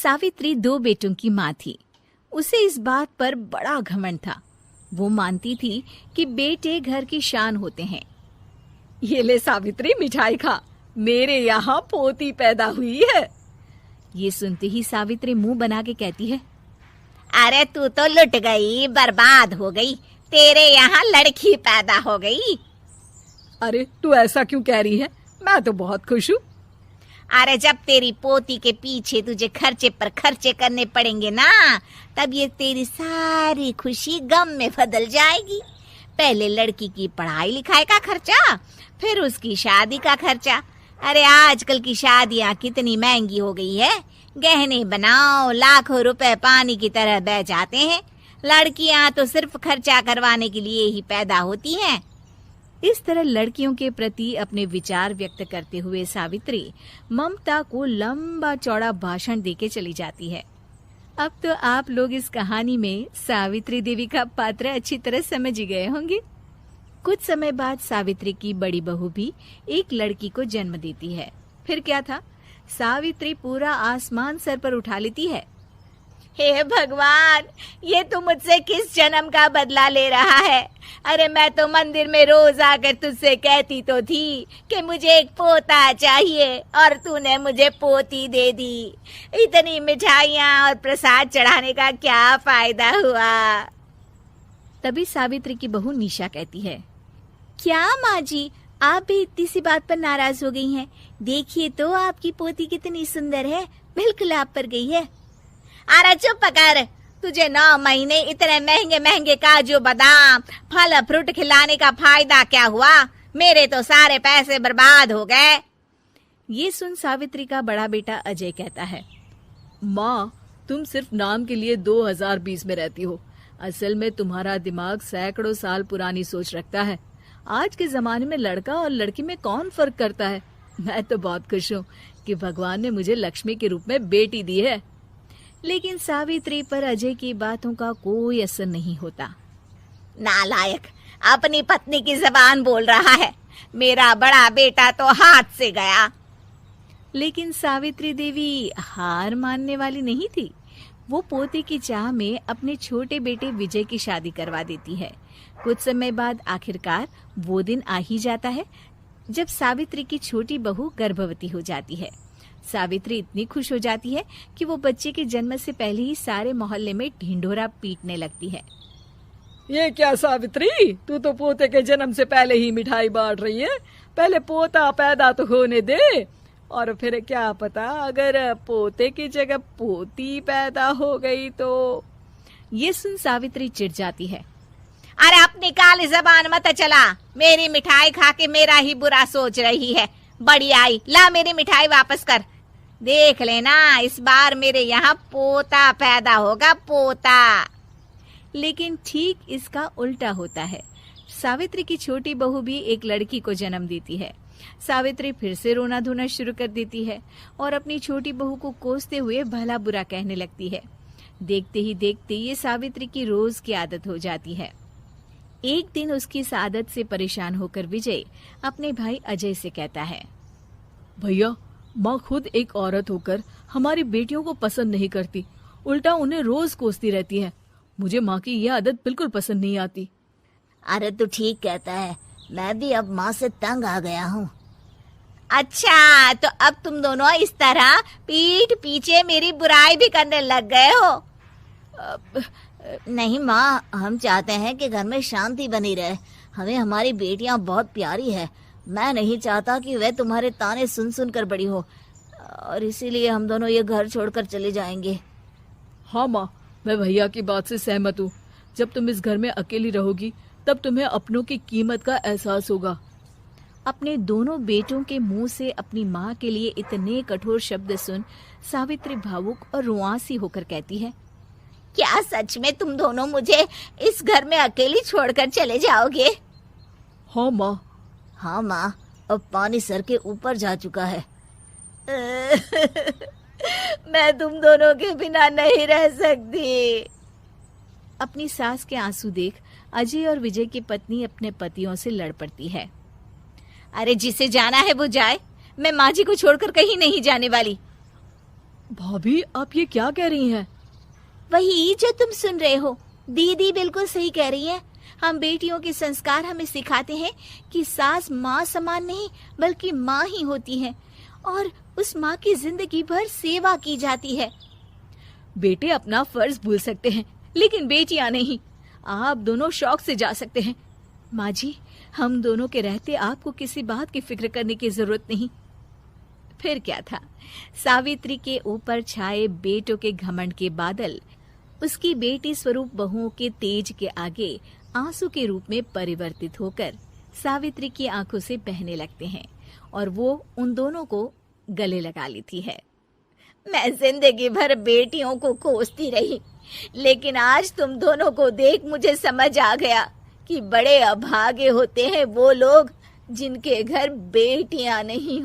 सावित्री 2 बेटों की माँ थी। उसे इस बात पर बड़ा घमंड था। वो मानती थी कि बेटे घर की शान होते हैं। ये ले सावित्री, मिठाई खा, मेरे यहाँ पोती पैदा हुई है। ये सुनते ही सावित्री मुंह बना के कहती है, अरे तू तो लुट गई, बर्बाद हो गई, तेरे यहाँ लड़की पैदा हो गई। अरे तू ऐसा क्यों कह रही है? मैं तो बहुत खुश हूँ। अरे जब तेरी पोती के पीछे तुझे खर्चे पर खर्चे करने पड़ेंगे ना, तब ये तेरी सारी खुशी गम में बदल जाएगी। पहले लड़की की पढ़ाई लिखाई का खर्चा, फिर उसकी शादी का खर्चा। अरे आजकल की शादियाँ कितनी महंगी हो गई है। गहने बनाओ, लाखों रुपए पानी की तरह बह जाते हैं। लड़कियाँ तो सिर्फ खर्चा करवाने के लिए ही पैदा होती हैं। इस तरह लड़कियों के प्रति अपने विचार व्यक्त करते हुए सावित्री ममता को लंबा चौड़ा भाषण देके चली जाती है। अब तो आप लोग इस कहानी में सावित्री देवी का पात्र अच्छी तरह समझ ही गए होंगे। कुछ समय बाद सावित्री की बड़ी बहू भी एक लड़की को जन्म देती है। फिर क्या था, सावित्री पूरा आसमान सर पर उठा लेती है। हे भगवान, ये तू मुझसे किस जन्म का बदला ले रहा है? अरे मैं तो मंदिर में रोज आकर तुझसे कहती तो थी कि मुझे एक पोता चाहिए, और तूने मुझे पोती दे दी। इतनी मिठाइयाँ और प्रसाद चढ़ाने का क्या फायदा हुआ? तभी सावित्री की बहू निशा कहती है, क्या माँ जी, आप भी इतनी सी बात पर नाराज हो गई हैं? देखिए तो आपकी पोती कितनी सुंदर है, बिल्कुल आप पर गई है। अरे चुप कर, तुझे 9 महीने इतने महंगे महंगे काजू बादाम फल फ्रूट खिलाने का फायदा क्या हुआ? मेरे तो सारे पैसे बर्बाद हो गए। ये सुन सावित्री का बड़ा बेटा अजय कहता है, माँ, तुम सिर्फ नाम के लिए 2020 में रहती हो। असल में तुम्हारा दिमाग सैकड़ों साल पुरानी सोच रखता है। आज के जमाने में लड़का और लड़की में कौन फर्क करता है? मैं तो बहुत खुश हूँ कि भगवान ने मुझे लक्ष्मी के रूप में बेटी दी है। लेकिन सावित्री पर अजय की बातों का कोई असर नहीं होता। नालायक, अपनी पत्नी की जबान बोल रहा है। मेरा बड़ा बेटा तो हाथ से गया। लेकिन सावित्री देवी हार मानने वाली नहीं थी। वो पोते की चाह में अपने छोटे बेटे विजय की शादी करवा देती है। कुछ समय बाद आखिरकार वो दिन आ ही जाता है जब सावित्री की छोटी बहू गर्भवती हो जाती है। सावित्री इतनी खुश हो जाती है कि वो बच्चे के जन्म से पहले ही सारे मोहल्ले में ढिंढोरा पीटने लगती है। ये क्या सावित्री, तू तो पोते के जन्म से पहले ही मिठाई बांट रही है। पहले पोता पैदा तो होने दे, और फिर क्या पता अगर पोते की जगह पोती पैदा हो गई तो। ये सुन सावित्री चिढ़ जाती है। अरे अपनी काली जबान मत चला। मेरी मिठाई खा के मेरा ही बुरा सोच रही है। बड़ी आई, ला मेरी मिठाई वापस कर। देख लेना, इस बार मेरे यहाँ पोता पैदा होगा, पोता। लेकिन ठीक इसका उल्टा होता है। सावित्री की छोटी बहू भी एक लड़की को जन्म देती है। सावित्री फिर से रोना धोना शुरू कर देती है और अपनी छोटी बहू को कोसते हुए भला बुरा कहने लगती है। देखते ही देखते ये सावित्री की रोज की आदत हो जाती है। एक दिन उसकी इस आदत से परेशान होकर विजय अपने भाई अजय से कहता है, भैया, माँ खुद एक औरत होकर हमारी बेटियों को पसंद नहीं करती, उल्टा उन्हें रोज कोसती रहती है। मुझे माँ की यह आदत बिल्कुल पसंद नहीं आती। अरे तू ठीक कहता है, मैं भी अब माँ से तंग आ गया हूँ। अच्छा, तो अब तुम दोनों इस तरह पीठ पीछे मेरी बुराई भी करने लग गए हो? नहीं माँ, हम चाहते हैं कि घर में शांति बनी रहे। हमें हमारी बेटियाँ बहुत प्यारी है। मैं नहीं चाहता कि वह तुम्हारे ताने सुन सुन कर बड़ी हो, और इसीलिए हम दोनों ये घर छोड़कर चले जाएंगे। हाँ माँ, मैं भैया की बात से सहमत हूँ। जब तुम इस घर में अकेली रहोगी तब तुम्हें अपनों की कीमत का एहसास होगा। अपने दोनों बेटों के मुंह से अपनी माँ के लिए इतने कठोर शब्द सुन सावित्री भावुक और रुआंसी होकर कहती है, क्या सच में तुम दोनों मुझे इस घर में अकेली छोड़कर चले जाओगे? हाँ माँ। हाँ माँ, अब पानी सर के ऊपर जा चुका है। मैं तुम दोनों के बिना नहीं रह सकती। अपनी सास के आंसू देख अजय और विजय की पत्नी अपने पतियों से लड़ पड़ती है। अरे जिसे जाना है वो जाए, मैं माँ जी को छोड़कर कहीं नहीं जाने वाली। भाभी, आप ये क्या कह रही हैं? वही जो तुम सुन रहे हो। दीदी बिल्कुल सही कह रही है। हम बेटियों के संस्कार हमें सिखाते हैं कि सास माँ समान नहीं बल्कि माँ ही होती है और उस माँ की जिंदगी भर सेवा की जाती है। बेटे अपना फर्ज भूल सकते हैं, लेकिन बेटियां नहीं। आप दोनों शौक से जा सकते हैं। माँ जी, हम दोनों के रहते आपको किसी बात की फिक्र करने की जरूरत नहीं। फिर क्या था, सावित्री के ऊपर छाए बेटों के घमंड के बादल उसकी बेटी स्वरूप बहुओं के तेज के आगे आंसू के रूप में परिवर्तित होकर सावित्री की आंखों से बहने लगते हैं और वो उन दोनों को गले लगा लेती है। मैं जिंदगी भर बेटियों को कोसती रही, लेकिन आज तुम दोनों को देख मुझे समझ आ गया कि बड़े अभागे होते हैं वो लोग जिनके घर बेटियां नहीं